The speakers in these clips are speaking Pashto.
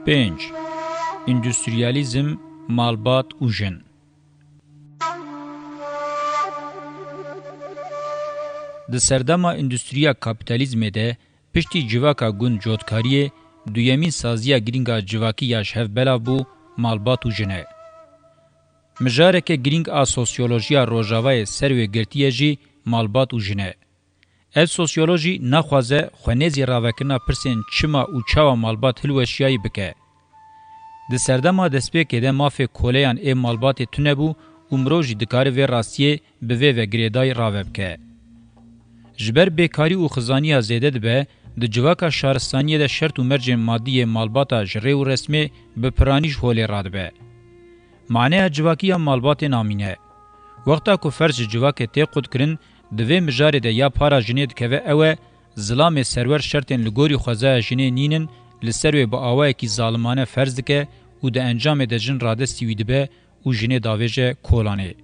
5. اندستریالیزم، مالبات و جن. د سردما اندستریا کاپیتالیزم ده پشتی جواکا گون جوتکاریه دویمین سازیا گرینگا جواکی یا شهف بلا بو مالبات و جنه. مجاره که گرینگ آ سوسیولوژیا روژاوای سروی گرتیه جی مالبات و جنه. اف سوسیولوژی نخوازه خونیزی راوکرنا پرسین چما و چاوا مالبات هلوشیایی بکه. د سردما دسپیکه ده مافه کولیان ای مالبات تونه بو امروژی دکاره و راستیه به و گریدای راوبکه. جبر بیکاری و خزانیا زیده دبه د جواکا شهرستانیه ده شرط و مرج مادی مالباتا جره و رسمه به پرانیش هولی رادبه. معنی جواکی مالبات نامینه. وقتا که فرج جواک تی قد کرن دوی مجاره ده یا پارا جنید که و اوه ظلام سرور شرطن لگوری خوزای جنه نینن لسروی با آوه کی ظالمانه فرض که و ده انجام ده جن راده سیوی دبه و جنه داویجه کولانه.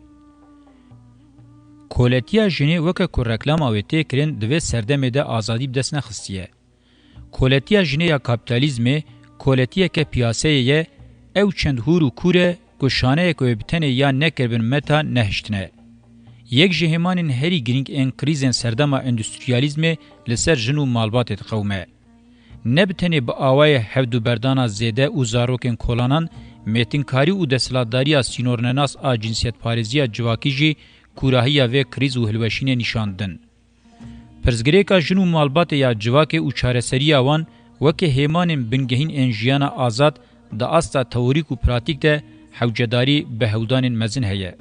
کولتیا جنه وکه که رکلام آوه تی کرن دوی سردمه ده آزادی بدست نخستیه. کولتیا جنه یا کابیتالیزمه کولتیا که پیاسه یه او چند هور و کوره گشانه که بتنه یا نکربن متا نهشتنه. یک جهمانین هری گرینگ این کریزن سردما اندستریالیزمه لسر جنو مالبات قومه. نبتنه با آوای حفظ بردانا زیده و زاروکن کولانان میتینکاری و دستلاتداری سینورنناس آ جنسیت پارزی جواکی جی کوراهی و کریز و هلوشین نشاندن. پرزگریکا جنو مالبات یا جواک و چارسری آوان وکه هیمانین بنگهین انجیانا آزاد دا آستا تئوریک و پراتیک ده حوجداری به هودان مزن هیه.